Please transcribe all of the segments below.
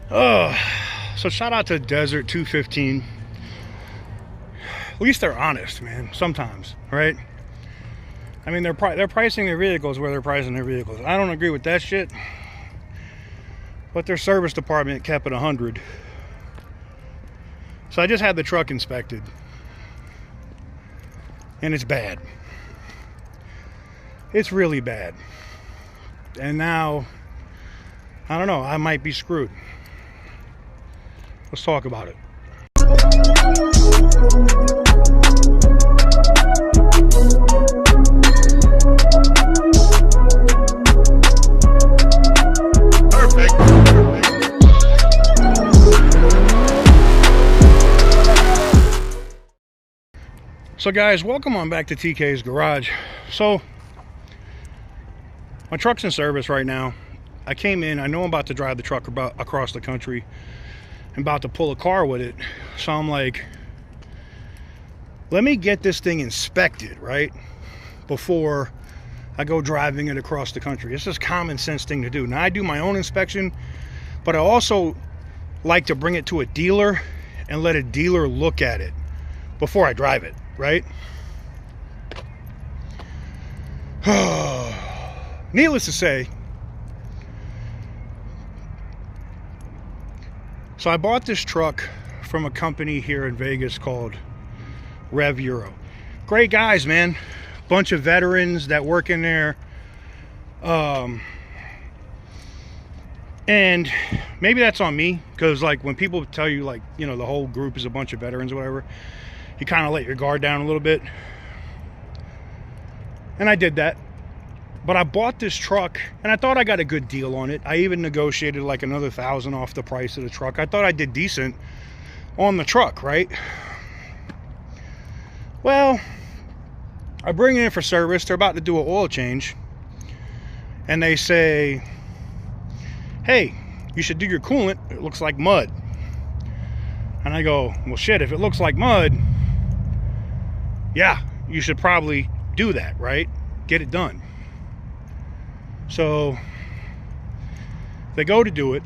So shout out to Desert 215. At least they're honest, man. Sometimes, right? I mean, they're pricing their vehicles where they're pricing their vehicles. I don't agree with that shit, but their service department kept it 100. So I just had the truck inspected, and it's bad. It's really bad. And now, I don't know, I might be screwed. Let's talk about it. So guys, welcome on back to TK's Garage. So my truck's in service right now. I came in, I know I'm about to drive the truck across the country. I'm about to pull a car with it. So I'm like, let me get this thing inspected, right? Before I go driving it across the country. It's just a common sense thing to do. Now I do my own inspection, but I also like to bring it to a dealer and let a dealer look at it before I drive it, right? Needless to say, so I bought this truck from a company here in Vegas called Rev Euro. Great guys, man. Bunch of veterans that work in there. And maybe that's on me, because like when people tell you, like, you know, the whole group is a bunch of veterans or whatever, you kind of let your guard down a little bit. And I did that. But I bought this truck and I thought I got a good deal on it. I even negotiated like another $1,000 off the price of the truck. I thought I did decent on the truck, right? Well, I bring it in for service. They're about to do an oil change. And they say, hey, you should do your coolant. It looks like mud. And I go, well, shit, if it looks like mud, yeah, you should probably do that, right? Get it done. So they go to do it,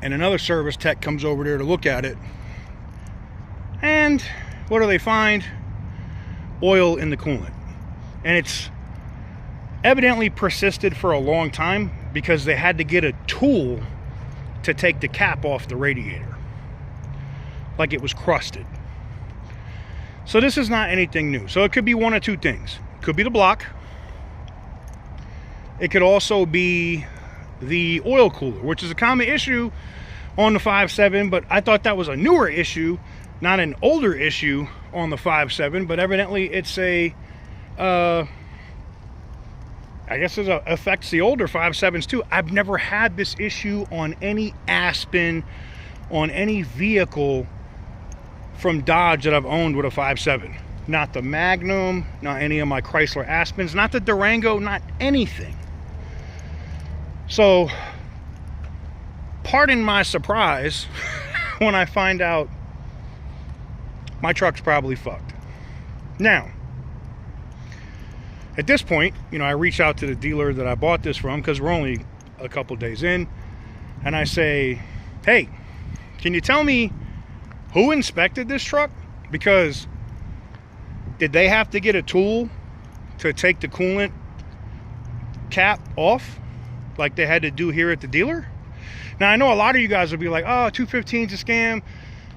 and another service tech comes over there to look at it. And what do they find? Oil in the coolant. And it's evidently persisted for a long time because they had to get a tool to take the cap off the radiator. Like it was crusted. So this is not anything new. So it could be one of two things. It could be the block. It could also be the oil cooler, which is a common issue on the 5.7, but I thought that was a newer issue, not an older issue on the 5.7, but evidently it's a, I guess it affects the older 5.7s too. I've never had this issue on any Aspen, on any vehicle from Dodge that I've owned with a 5.7. Not the Magnum, not any of my Chrysler Aspens, not the Durango, not anything. So, pardon my surprise when I find out my truck's probably fucked. Now, at this point, you know, I reach out to the dealer that I bought this from, because we're only a couple days in, and I say, hey, can you tell me who inspected this truck? Because did they have to get a tool to take the coolant cap off like they had to do here at the dealer? Now, I know a lot of you guys will be like, oh, 215's a scam.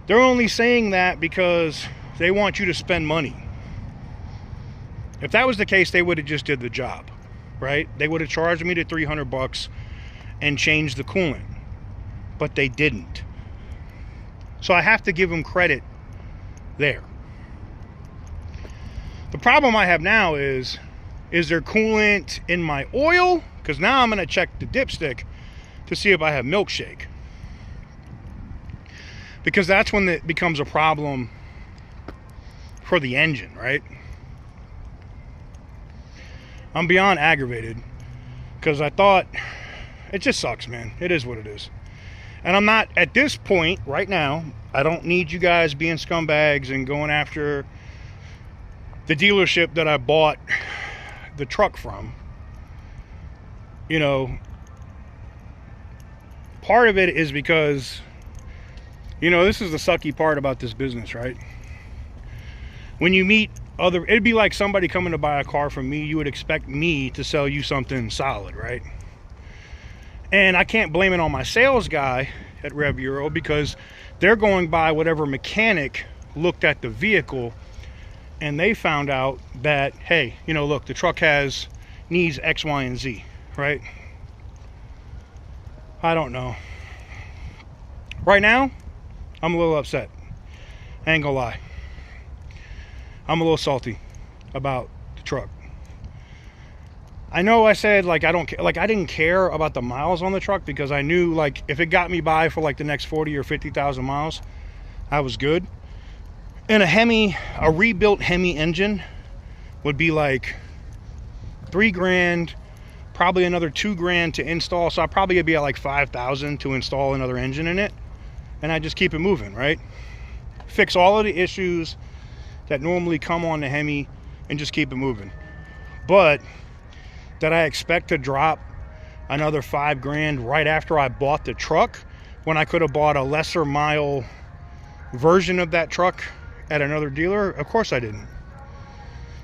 They're only saying that because they want you to spend money. If that was the case, they would have just did the job, right? They would have charged me the $300 and changed the coolant, but they didn't. So I have to give them credit there. The problem I have now is there coolant in my oil? Because now I'm going to check the dipstick to see if I have milkshake. Because that's when it becomes a problem for the engine, right? I'm beyond aggravated because I thought, it just sucks, man. It is what it is. And I'm not, at this point, right now, I don't need you guys being scumbags and going after the dealership that I bought the truck from. You know, part of it is because, you know, this is the sucky part about this business, right? When you meet other, it'd be like somebody coming to buy a car from me. You would expect me to sell you something solid, right? And I can't blame it on my sales guy at Rev Euro, because they're going by whatever mechanic looked at the vehicle and they found out that, hey, you know, look, the truck needs X, Y, and Z, right? I don't know. Right now, I'm a little upset. I ain't gonna lie. I'm a little salty about the truck. I know I said, like, I don't care, like, I didn't care about the miles on the truck, because I knew, like, if it got me by for like the next 40 or 50,000 miles, I was good. And a rebuilt Hemi engine would be like $3 grand, probably another $2 grand to install. So I probably would be at like 5,000 to install another engine in it, and I just keep it moving, right? Fix all of the issues that normally come on the Hemi and just keep it moving. But did I expect to drop another 5 grand right after I bought the truck, when I could have bought a lesser mile version of that truck at another dealer? Of course I didn't.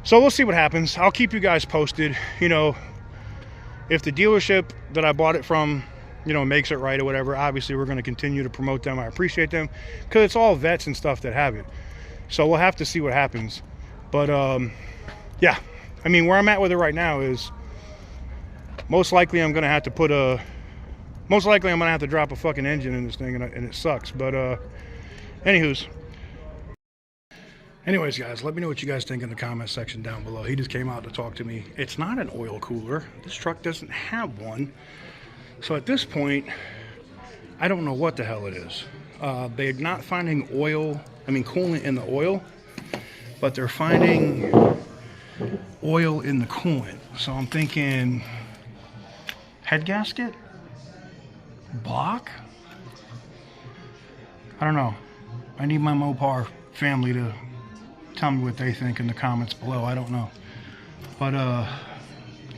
So we'll see what happens. I'll keep you guys posted. You know, if the dealership that I bought it from, you know, makes it right or whatever, obviously we're going to continue to promote them. I appreciate them, because it's all vets and stuff that have it. So we'll have to see what happens. But yeah, I mean, where I'm at with it right now is most likely I'm going to have to drop a fucking engine in this thing, and it sucks. But anyways, guys, let me know what you guys think in the comment section down below. He just came out to talk to me. It's not an oil cooler. This truck doesn't have one. So at this point, I don't know what the hell it is. They're not finding coolant in the oil, but they're finding oil in the coolant. So I'm thinking head gasket? Block? I don't know. I need my Mopar family to tell me what they think in the comments below. I don't know. But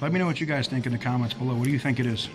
let me know what you guys think in the comments below. What do you think it is?